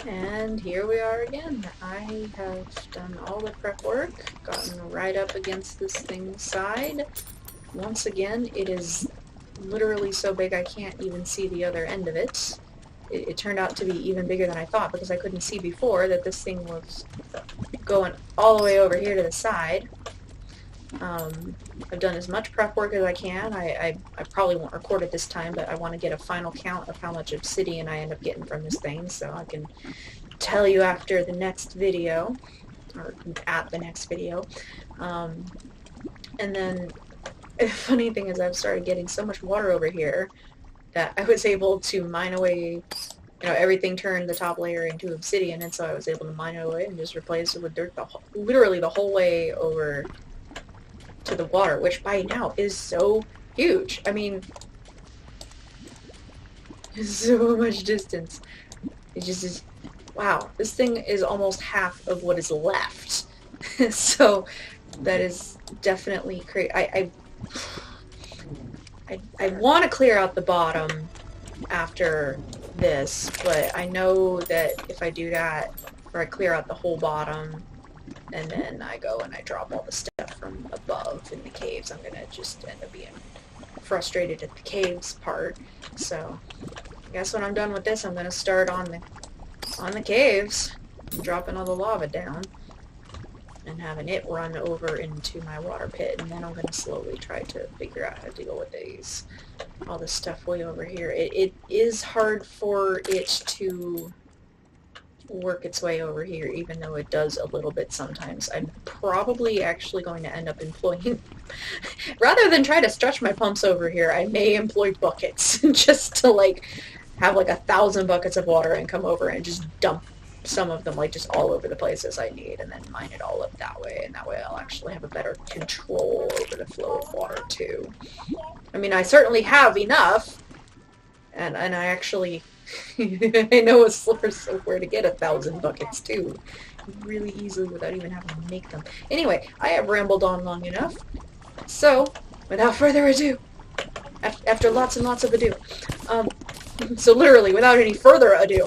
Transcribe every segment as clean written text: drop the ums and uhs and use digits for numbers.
And here we are again. I have done all the prep work, gotten right up against this thing's side. Once again, it is literally so big I can't even see the other end of it. It turned out to be even bigger than I thought because I couldn't see before that this thing was going all the way over here to the side. I've done as much prep work as I can. I probably won't record it this time, but I want to get a final count of how much obsidian I end up getting from this thing, so I can tell you after the next video, or at the next video. And then, the funny thing is I've started getting so much water over here that I was able to mine away, everything turned the top layer into obsidian, and so I was able to mine it away and just replace it with dirt literally the whole way over to the water, which by now is so huge. I mean, so much distance. It just is, wow, this thing is almost half of what is left. So that is definitely crazy. I want to clear out the bottom after this, but I know that if I do that, or I clear out the whole bottom, and then I go and I drop all the stuff from above in the caves, I'm gonna just end up being frustrated at the caves part. So I guess when I'm done with this, I'm gonna start on the caves, dropping all the lava down, and having it run over into my water pit, and then I'm gonna slowly try to figure out how to deal with all this stuff way over here. It is hard for it to work its way over here, even though it does a little bit sometimes. I'm probably actually going to end up employing, rather than try to stretch my pumps over here, I may employ buckets, just to have 1,000 buckets of water and come over and just dump some of them just all over the places I need, and then mine it all up that way, and that way I'll actually have a better control over the flow of water too. I mean, I certainly have enough, and I actually I know a source of where to get 1,000 buckets too, really easily without even having to make them. Anyway, I have rambled on long enough, so without further ado, after lots and lots of ado, so literally without any further ado,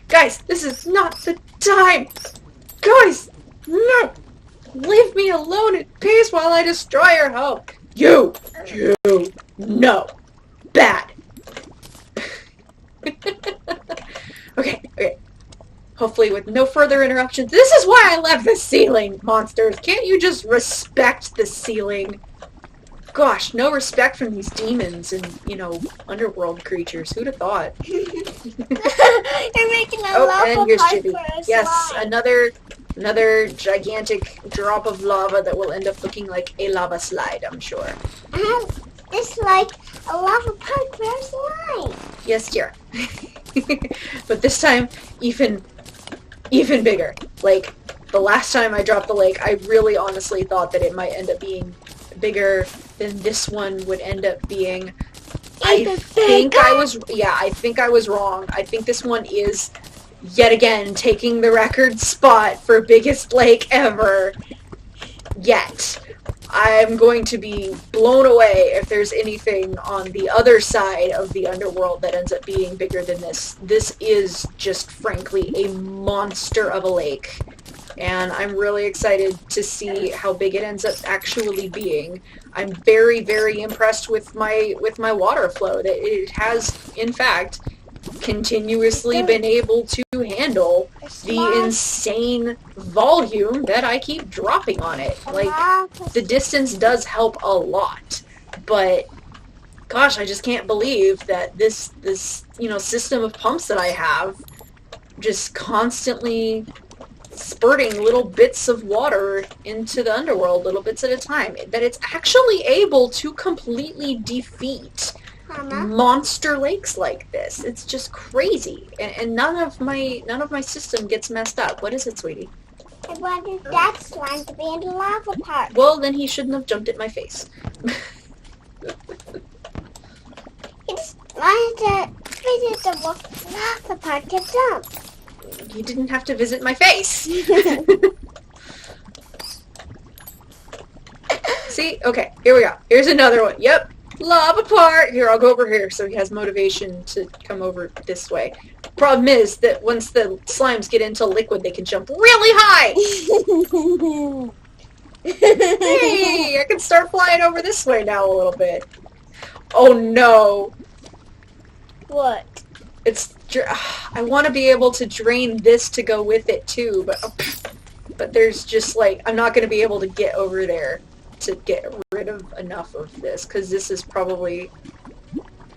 guys, this is not the time! Guys, no! Leave me alone in peace while I destroy your home! You! No! Bad! Okay. Hopefully with no further interruptions. This is why I left the ceiling, monsters! Can't you just respect the ceiling? Gosh, no respect from these demons and, underworld creatures. Who'd have thought? You're making a lava pipe for a Yes, slide. another gigantic drop of lava that will end up looking like a lava slide, I'm sure. It's like a lava pipe for a slide. Yes, dear. But this time, even bigger. The last time I dropped the lake, I really honestly thought that it might end up being bigger than this one would end up being. I think I was wrong. I think this one is, yet again, taking the record spot for biggest lake ever. Yet. I'm going to be blown away if there's anything on the other side of the underworld that ends up being bigger than this. This is just, frankly, a monster of a lake. And I'm really excited to see how big it ends up actually being. I'm very, very impressed with my water flow. That it has, in fact, continuously been able to handle the insane volume that I keep dropping on it. The distance does help a lot, but gosh, I just can't believe that this system of pumps that I have just constantly spurting little bits of water into the underworld, little bits at a time, that it's actually able to completely defeat monster lakes like this. It's just crazy, and none of my system gets messed up. What is it, sweetie? I wanted that slime to be in the lava part. Well, then he shouldn't have jumped at my face. It's wanted to visit the lava part to jump. You didn't have to visit my face. See? Okay, here we go. Here's another one. Yep. Lava part! Here, I'll go over here so he has motivation to come over this way. Problem is that once the slimes get into liquid, they can jump really high! Hey, I can start flying over this way now a little bit. Oh no. What? I want to be able to drain this to go with it too, but there's just like, I'm not going to be able to get over there to get rid of enough of this, because this is probably,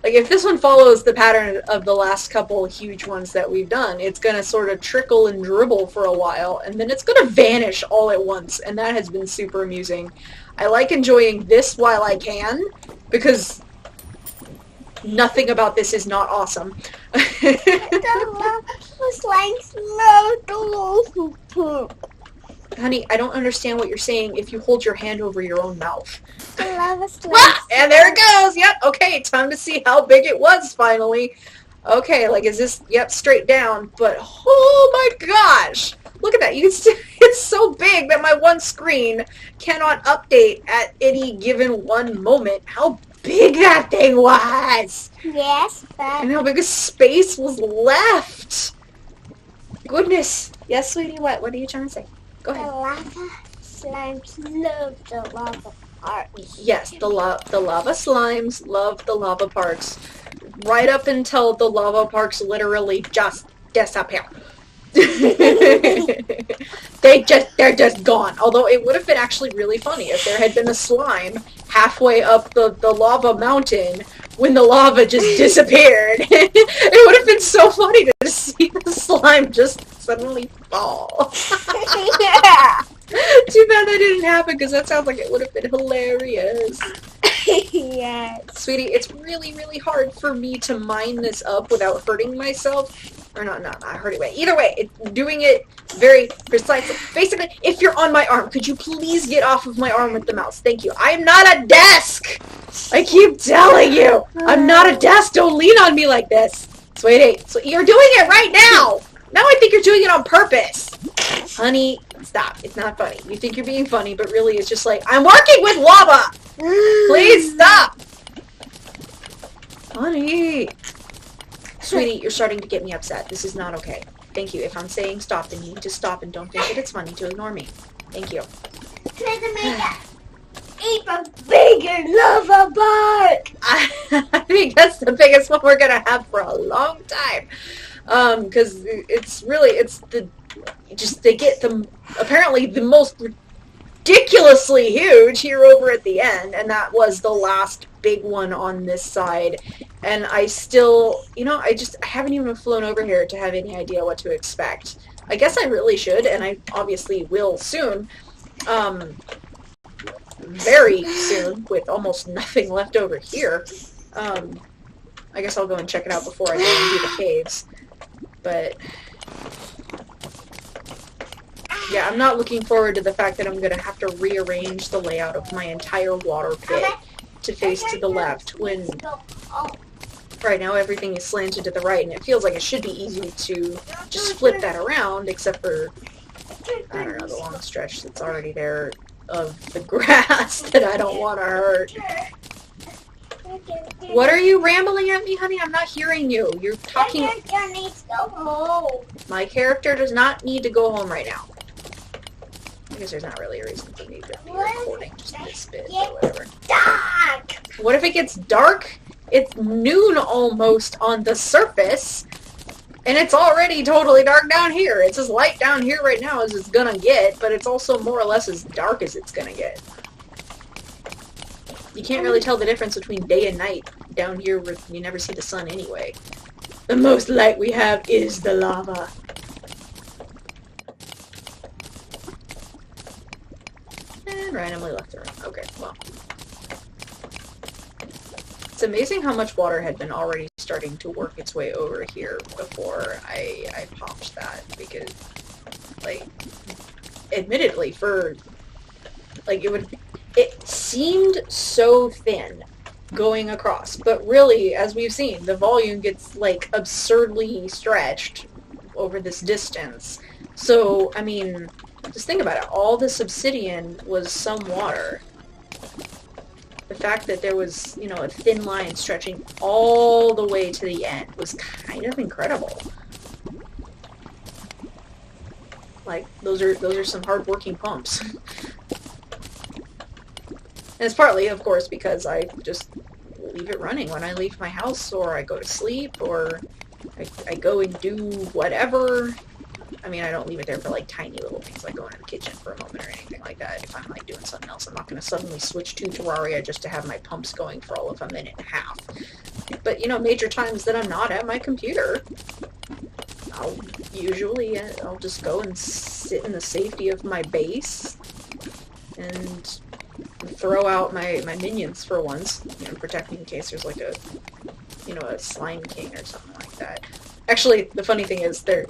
like, if this one follows the pattern of the last couple huge ones that we've done, it's going to sort of trickle and dribble for a while, and then it's going to vanish all at once, and that has been super amusing. I like enjoying this while I can, because nothing about this is not awesome. Honey, I don't understand what you're saying if you hold your hand over your own mouth. And there it goes! Yep, okay, time to see how big it was, finally. Okay, like, is this, yep, straight down, but oh my gosh! Look at that, you can see, it's so big that my one screen cannot update at any given one moment. How big that thing was! Yes, but... And how big a space was left! Goodness. Yes, sweetie, what? What are you trying to say? Go The ahead. lava slimes love the lava parts. Yes, the lava slimes love the lava parks. Right up until the lava parks literally just disappear. They're just gone. Although it would have been actually really funny if there had been a slime halfway up the lava mountain when the lava just disappeared. It would have been so funny to see the slime just suddenly fall. Yeah. Too bad that didn't happen, because that sounds like it would have been hilarious. Yes. Sweetie, it's really, really hard for me to mine this up without hurting myself. Or not hurting way. Either way, it's doing it very precisely. Basically, if you're on my arm, could you please get off of my arm with the mouse? Thank you. I'm not a desk! I keep telling you! I'm not a desk! Don't lean on me like this! Sweetie, so you're doing it right now! Now I think you're doing it on purpose! Honey, stop. It's not funny. You think you're being funny, but really it's just like, I'm working with lava! Please stop! Honey! Sweetie, you're starting to get me upset. This is not okay. Thank you. If I'm saying stop, then you need to stop and don't think that it's funny to ignore me. Thank you. Try to make it even bigger lava park! I think that's the biggest one we're gonna have for a long time. Because they get the, apparently the most ridiculously huge here over at the end, and that was the last big one on this side. And I still, I haven't even flown over here to have any idea what to expect. I guess I really should, and I obviously will soon. Very soon, with almost nothing left over here. I guess I'll go and check it out before I go and do the caves. But yeah, I'm not looking forward to the fact that I'm going to have to rearrange the layout of my entire water pit to face to the left when right now everything is slanted to the right, and it feels like it should be easy to just flip that around, except for, I don't know, the long stretch that's already there of the grass that I don't want to hurt. What are you rambling at me, honey? I'm not hearing you. You're talking... My character needs to go home. My character does not need to go home right now. I guess there's not really a reason for me to be recording just this bit or whatever. Dark. What if it gets dark? It's noon almost on the surface, and it's already totally dark down here. It's as light down here right now as it's gonna get, but it's also more or less as dark as it's gonna get. You can't really tell the difference between day and night down here where you never see the sun anyway. The most light we have is the lava. And randomly left or right. Okay, well. It's amazing how much water had been already starting to work its way over here before I popped that, because, like, admittedly, for, like, it seemed so thin going across, but really, as we've seen, the volume gets, like, absurdly stretched over this distance. So, I mean, just think about it. All this obsidian was some water. the fact that there was, you know, a thin line stretching all the way to the end was kind of incredible. Like, those are some hard-working pumps. And it's partly, of course, because I just leave it running when I leave my house, or I go to sleep, or I go and do whatever. I mean, I don't leave it there for, like, tiny little things, like going to the kitchen for a moment or anything like that. If I'm, like, doing something else, I'm not going to suddenly switch to Terraria just to have my pumps going for all of a minute and a half. But, you know, major times that I'm not at my computer, I'll just go and sit in the safety of my base and throw out my minions for once, you know, protect me in case there's like a, you know, a Slime King or something like that. Actually, the funny thing is, there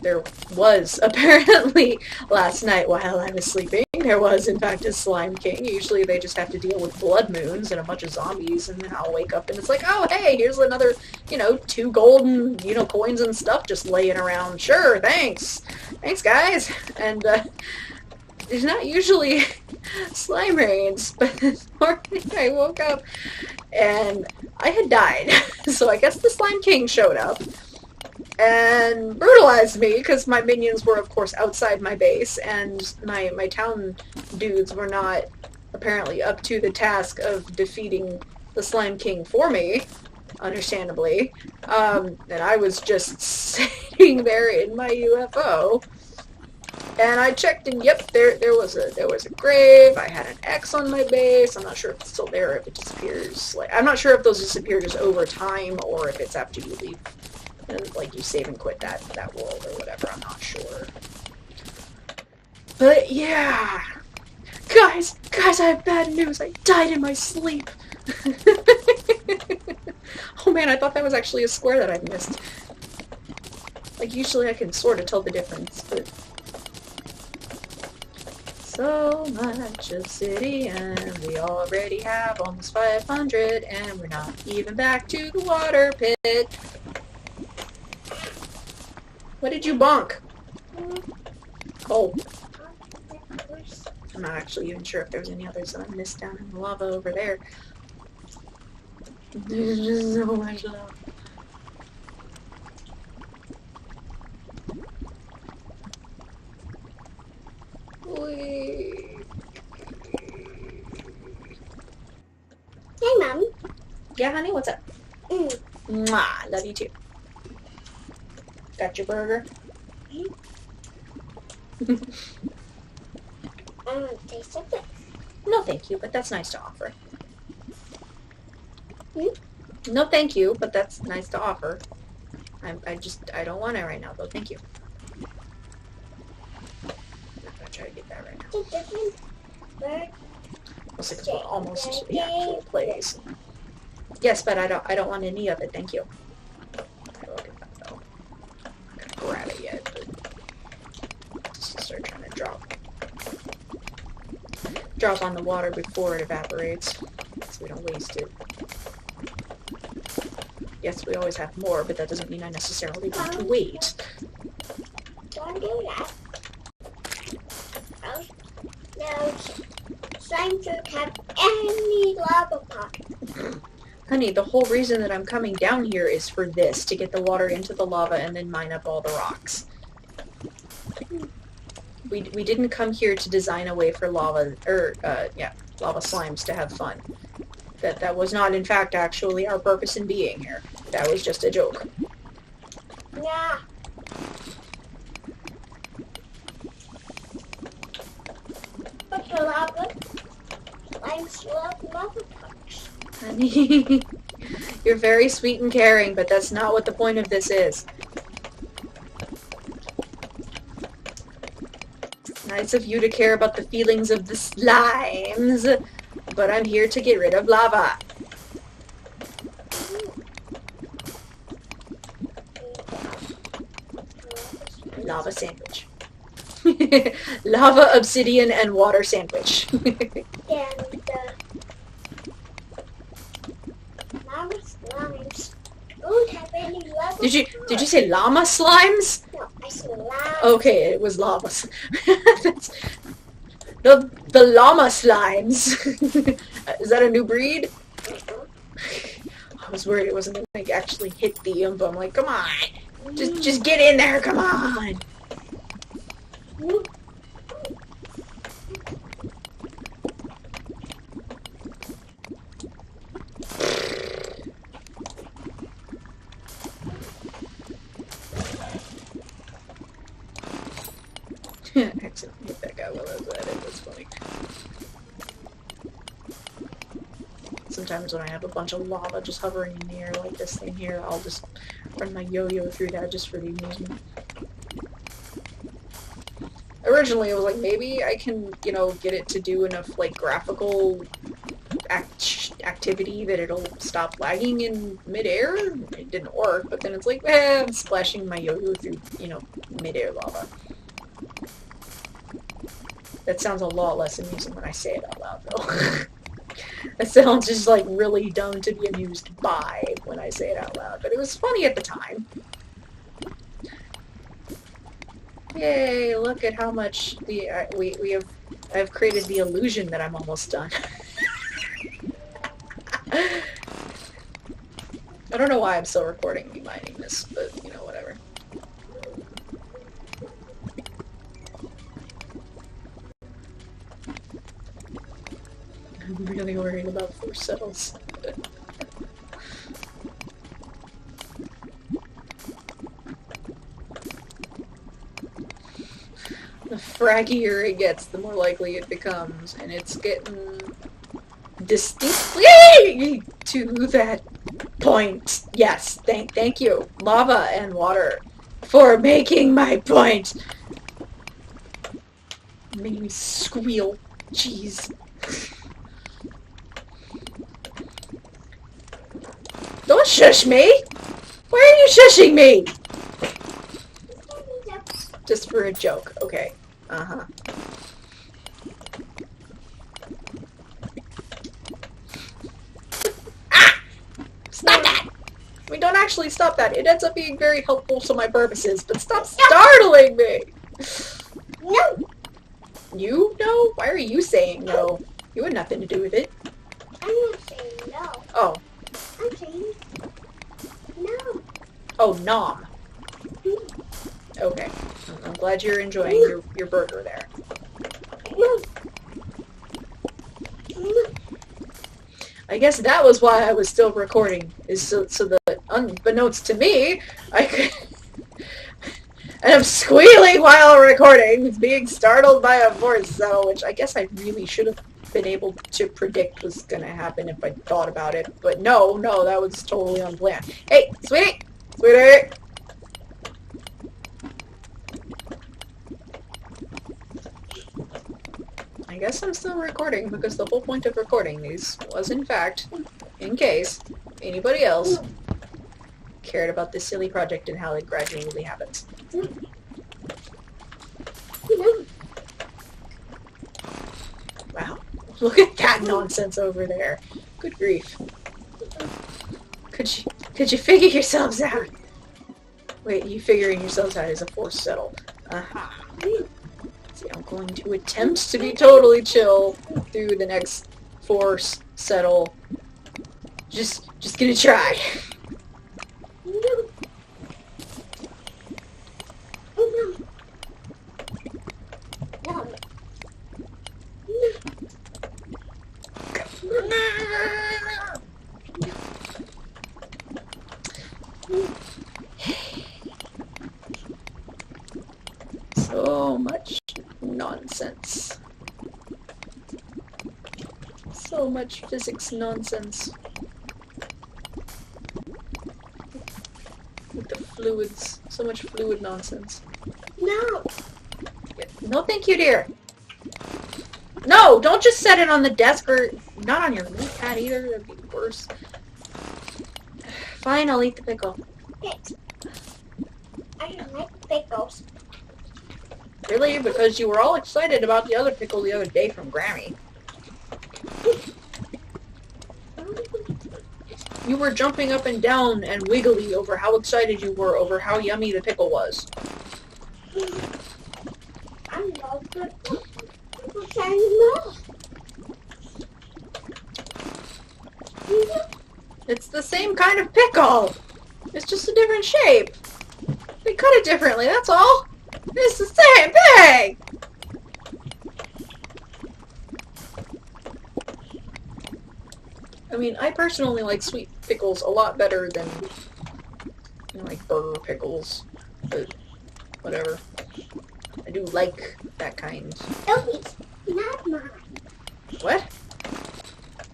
was apparently last night while I was sleeping, there was in fact a Slime King. Usually they just have to deal with blood moons and a bunch of zombies, and then I'll wake up and it's like, oh hey, here's another, you know, 2 golden, you know, coins and stuff just laying around. Sure, thanks guys. And there's not usually slime raids, but this morning I woke up and I had died. So I guess the Slime King showed up and brutalized me because my minions were, of course, outside my base, and my town dudes were not apparently up to the task of defeating the Slime King for me, understandably. And I was just sitting there in my UFO, and I checked, and yep, there was a grave. I had an X on my base. I'm not sure if it's still there or if it disappears. Like, I'm not sure if those disappear just over time or if it's after you leave. And, like, you save and quit that world or whatever, I'm not sure. But, yeah. Guys, I have bad news. I died in my sleep. Oh man, I thought that was actually a square that I missed. Like, usually I can sort of tell the difference, but... So much obsidian, we already have almost 500, and we're not even back to the water pit. What did you bonk? Oh. I'm not actually even sure if there's any others that I missed down in the lava over there. There's just so much lava. Wait. Hey, Mom. Yeah, honey, what's up? Mwah, love you too. Got your burger? Taste of it. No, thank you, but that's nice to offer. No, thank you, but that's nice to offer. I don't want it right now, though. Thank you. I'm not gonna try to get that right now. Looks like it's almost to the actual place. Yes, but I don't want any of it. Thank you. Look at that though. I'm not gonna grab it yet, but just start trying to drop on the water before it evaporates, so we don't waste it. Yes, we always have more, but that doesn't mean I necessarily want to wait. Don't do that. No slime don't have any lava pot. Honey, the whole reason that I'm coming down here is for this, to get the water into the lava and then mine up all the rocks. We didn't come here to design a way for lava, lava slimes to have fun. That was not, in fact, actually our purpose in being here. That was just a joke. Yeah. But the lava slimes love lava pots. Honey, you're very sweet and caring, but that's not what the point of this is. Nice of you to care about the feelings of the slimes, but I'm here to get rid of lava. Lava sandwich. Lava, obsidian, and water sandwich. And lava slimes don't have any lava. Did you say llama slimes? No, I said lava. Okay, it was lava. The llama slimes. Is that a new breed? I was worried it wasn't gonna actually hit the Oompa. I'm like, come on! Just get in there, come on! Accidentally hit that guy while I was at it. That's funny. Sometimes when I have a bunch of lava just hovering in the air like this thing here, I'll just run my yo-yo through that just for the amusement. Originally, it was like, maybe I can, you know, get it to do enough, like, graphical activity that it'll stop lagging in midair. It didn't work, but then it's like, I'm splashing my yo-yo through, you know, midair lava. That sounds a lot less amusing when I say it out loud, though. That sounds just, like, really dumb to be amused by when I say it out loud, but it was funny at the time. Yay, look at how much I've created the illusion that I'm almost done. I don't know why I'm still recording me mining this, but, you know, whatever. I'm really worried about force settles. The fraggier it gets, the more likely it becomes, and it's getting distinctly to that point. Yes, thank you, lava and water, for making my point. Made me squeal. Jeez. Don't shush me! Why are you shushing me? Just for a joke. Okay. Uh-huh. Ah! Stop that! We don't actually stop that. It ends up being very helpful to my purposes, but stop startling me! No! You? No? Why are you saying no? You had nothing to do with it. I'm not saying no. Oh. I'm saying no. Oh, nom. Okay. I'm glad you're enjoying your burger there. I guess that was why I was still recording, is so that unbeknownst to me, I could... And I'm squealing while recording, being startled by a force settle, which I guess I really should have been able to predict was gonna happen if I thought about it. But no, that was totally unplanned. Hey, sweetie! Sweetie! I guess I'm still recording, because the whole point of recording these was, in fact, in case anybody else cared about this silly project and how it gradually happens. Wow. Look at that nonsense over there. Good grief. Could you figure yourselves out? Wait, you figuring yourselves out is a force settle. Aha. See, I'm going to attempt to be totally chill through the next force settle. Just gonna try. So much nonsense. So much physics nonsense. With the fluids. So much fluid nonsense. No. No thank you, dear. No! Don't just set it on the desk or not on your notepad either. That'd be worse. Fine, I'll eat the pickle. I don't like pickles. Really? Because you were all excited about the other pickle the other day from Grammy. You were jumping up and down and wiggly over how excited you were over how yummy the pickle was. I'm not good. People say no. It's the same kind of pickle. It's just a different shape. They cut it differently, that's all. It's the same thing! I mean, I personally like sweet pickles a lot better than, you know, like burger pickles, but whatever. I do like that kind. Oh, it's not mine. What?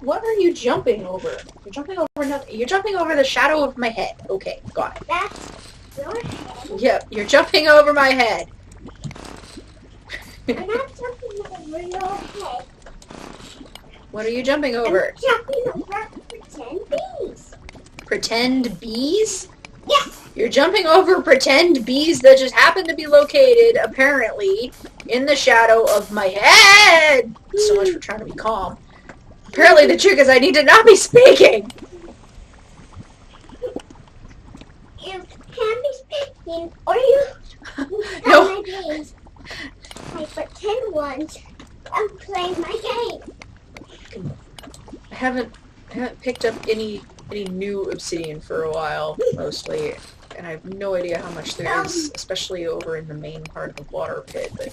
What are you jumping over? You're jumping over nothing. You're jumping over the shadow of my head. Okay, got it. That's your head. Yep, you're jumping over my head. I'm not jumping over your head. What are you jumping over? I'm jumping over pretend bees. Pretend bees? Yes. You're jumping over pretend bees that just happen to be located, apparently, in the shadow of my head. So much for trying to be calm. Apparently the trick is I need to not be speaking. You can be speaking, or you No. my games. I pretend ones. I'm playing my game. I haven't picked up any new obsidian for a while, mostly, and I have no idea how much there is, especially over in the main part of the water pit. But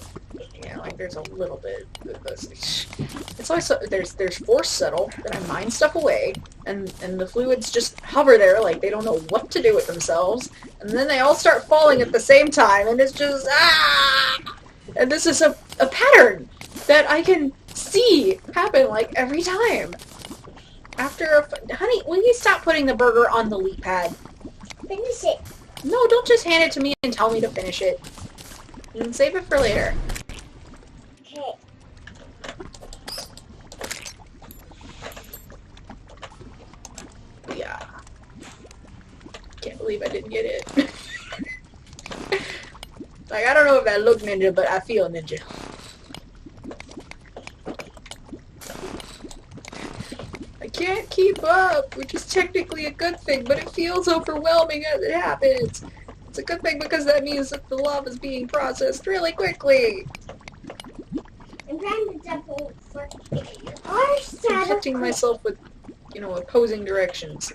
yeah, like there's a little bit. It's also there's force settle that I mine stuff away, and the fluids just hover there like they don't know what to do with themselves, and then they all start falling at the same time, and it's just And this is a pattern that I can see happen like every time. Honey, will you stop putting the burger on the leap pad? Finish it. No, don't just hand it to me and tell me to finish it. And save it for later. Okay. Yeah. Can't believe I didn't get it. Like, I don't know if I look ninja, but I feel ninja. I can't keep up, which is technically a good thing, but it feels overwhelming as it happens. It's a good thing because that means that the lava is being processed really quickly. I'm trying to jump over or I'm shadow. hitting myself with, you know, opposing directions.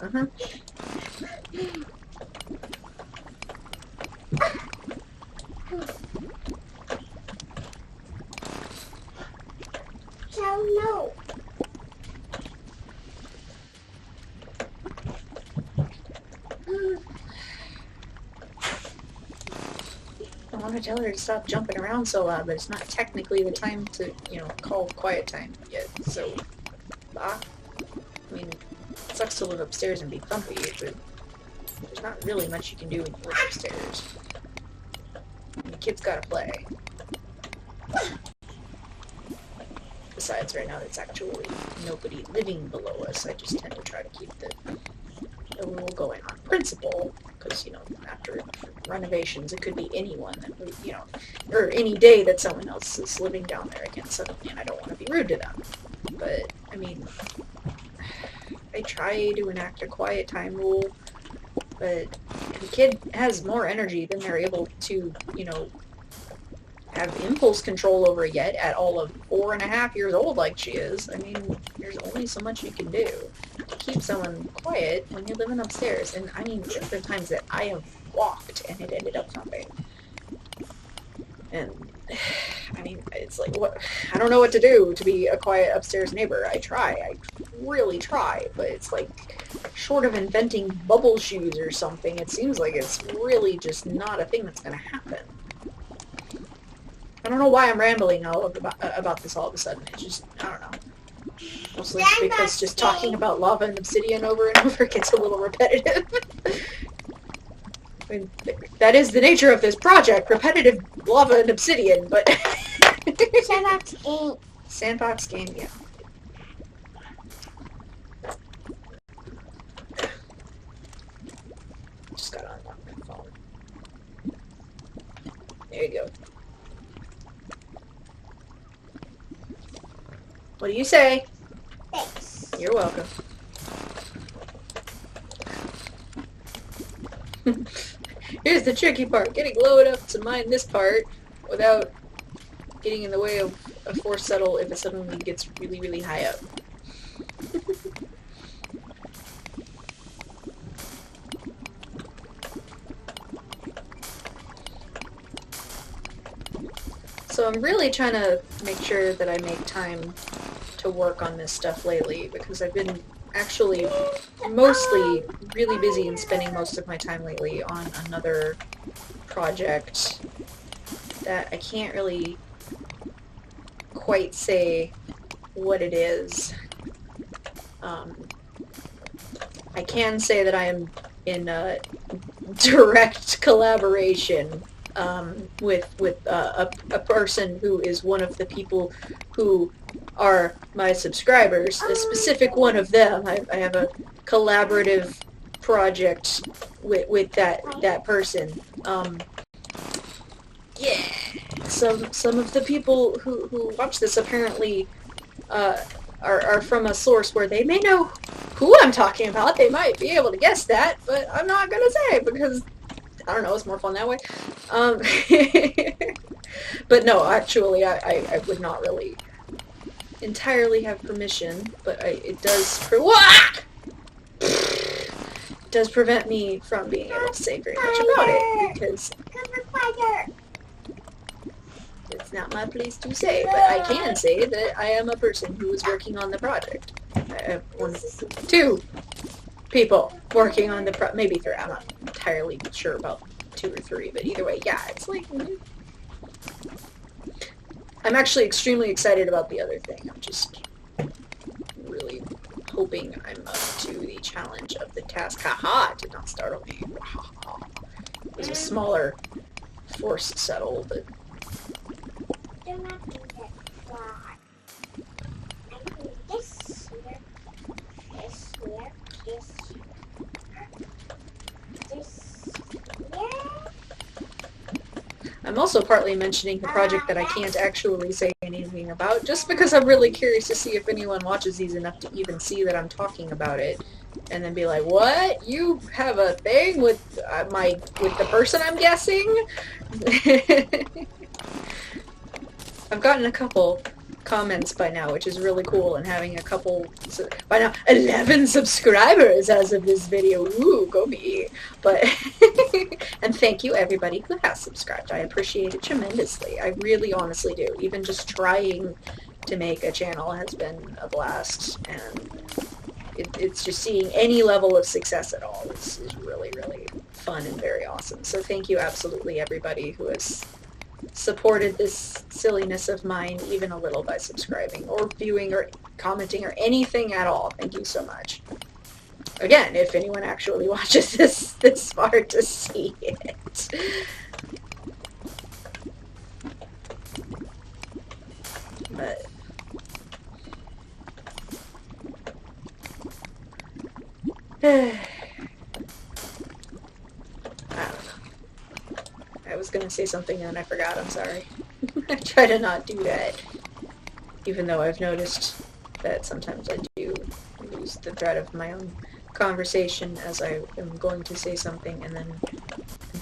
So no. I want to tell her to stop jumping around so loud, but it's not technically the time to, you know, call quiet time yet, so... I mean, it sucks to live upstairs and be bumpy, but there's not really much you can do when you live upstairs. The kids gotta play. Besides, right now, there's actually nobody living below us. I just tend to try to keep the rule going on principle, because, you know, after renovations, it could be anyone that, you know, or any day that someone else is living down there again suddenly, and I don't want to be rude to them. But, I mean, I try to enact a quiet time rule, but if the kid has more energy than they're able to, you know, have impulse control over yet at all of 4.5 years old like she is, I mean, there's only so much you can do to keep someone quiet when you're living upstairs. And I mean, there are times that I have walked and it ended up thumping. And, I mean, it's like, what? I don't know what to do to be a quiet upstairs neighbor. I really try, but it's like, short of inventing bubble shoes or something, it seems like it's really just not a thing that's gonna happen. I don't know why I'm rambling all about this all of a sudden. It's just, I don't know. Mostly because just talking about lava and obsidian over and over gets a little repetitive. I mean, that is the nature of this project, repetitive lava and obsidian, but... Sandbox game. Sandbox game, yeah. Just gotta unlock my phone. There you go. What do you say? Thanks. You're welcome. Here's the tricky part, getting low enough to mine this part without getting in the way of a force settle if it suddenly gets really, really high up. So I'm really trying to make sure that I make time to work on this stuff lately, because I've been actually mostly really busy and spending most of my time lately on another project that I can't really quite say what it is. I can say that I am in a direct collaboration with a person who is one of the people who are my subscribers, a specific one of them. I have a collaborative project with that person. Yeah, some of the people who watch this apparently are from a source where they may know who I'm talking about. They might be able to guess that, but I'm not gonna say because I don't know, it's more fun that way. But no, actually, I would not really entirely have permission, but it does does prevent me from being able to say very much about it, because it's not my place to say, but I can say that I am a person who is working on the project. I have two people working on the maybe three, I'm not entirely sure about 2 or 3, but either way, yeah, it's like, I'm actually extremely excited about the other thing. I'm just really hoping I'm up to the challenge of the task. Haha, it did not startle me. It was a smaller force settle, but I'm also partly mentioning the project that I can't actually say anything about, just because I'm really curious to see if anyone watches these enough to even see that I'm talking about it, and then be like, "What? You have a thing with with the person I'm guessing?" I've gotten a couple comments by now, which is really cool, and having a couple, by now, 11 subscribers as of this video. Ooh, go me. But, and thank you everybody who has subscribed. I appreciate it tremendously. I really honestly do. Even just trying to make a channel has been a blast, and it's just seeing any level of success at all is really, really fun and very awesome. So thank you absolutely everybody who has supported this silliness of mine even a little by subscribing or viewing or commenting or anything at all. Thank you so much. Again, if anyone actually watches this far to see it. But I was gonna say something and I forgot, I'm sorry. I try to not do that, even though I've noticed that sometimes I do lose the thread of my own conversation as I am going to say something and then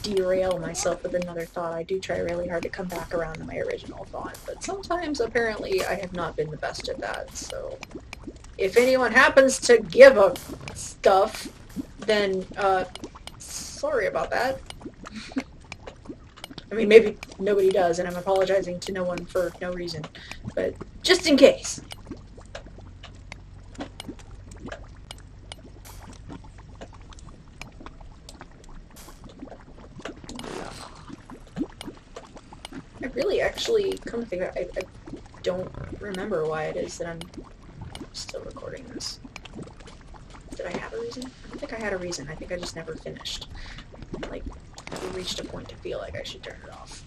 derail myself with another thought. I do try really hard to come back around to my original thought, but sometimes apparently I have not been the best at that, so if anyone happens to give a stuff, then sorry about that. I mean, maybe nobody does, and I'm apologizing to no one for no reason, but just in case. I really actually, come to think of it, I don't remember why it is that I'm still recording this. Did I have a reason? I don't think I had a reason. I think I just never finished. Like, I reached a point to feel like I should turn it off.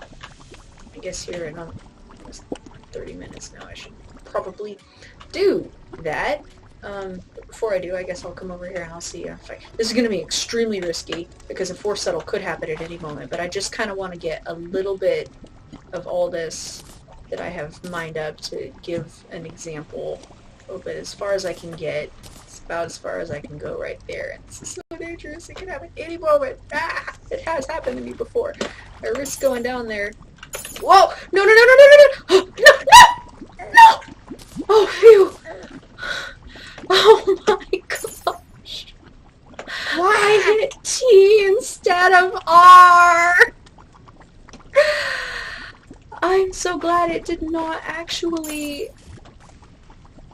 I guess here in almost 30 minutes now I should probably do that. But before I do, I guess I'll come over here and I'll see if this is going to be extremely risky because a force settle could happen at any moment, but I just kind of want to get a little bit of all this that I have mined up to give an example. But as far as I can get, it's about as far as I can go right there. And this is so dangerous. It can happen any moment. Ah! It has happened to me before. I risk going down there. Whoa! No, no, no, no, no, no, no! No! No! Oh, phew! Oh my gosh! Why I hit T instead of R? I'm so glad it did not actually...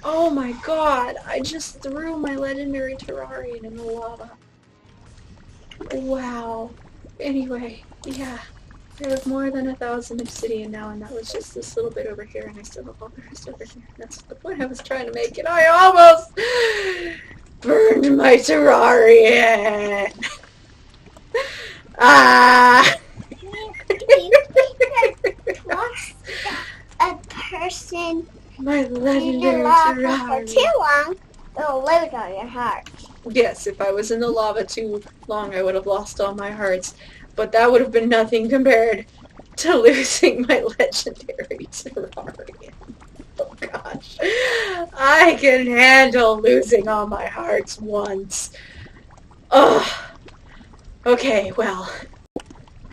Oh my god, I just threw my legendary Terrarian in the lava. Wow. Anyway, yeah. I have more than 1,000 obsidian now, and that was just this little bit over here, and I still have all the rest over here. That's the point I was trying to make, and I almost burned my Terrarian! Ah! Lost a person My in the legendary lava for Terrarian. too long, it'll lose all your heart. Yes, if I was in the lava too long, I would have lost all my hearts. But that would have been nothing compared to losing my legendary Terrarian. Oh gosh. I can handle losing all my hearts once. Ugh. Okay, well,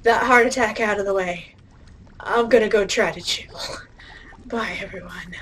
that heart attack out of the way. I'm gonna go try to chill. Bye, everyone.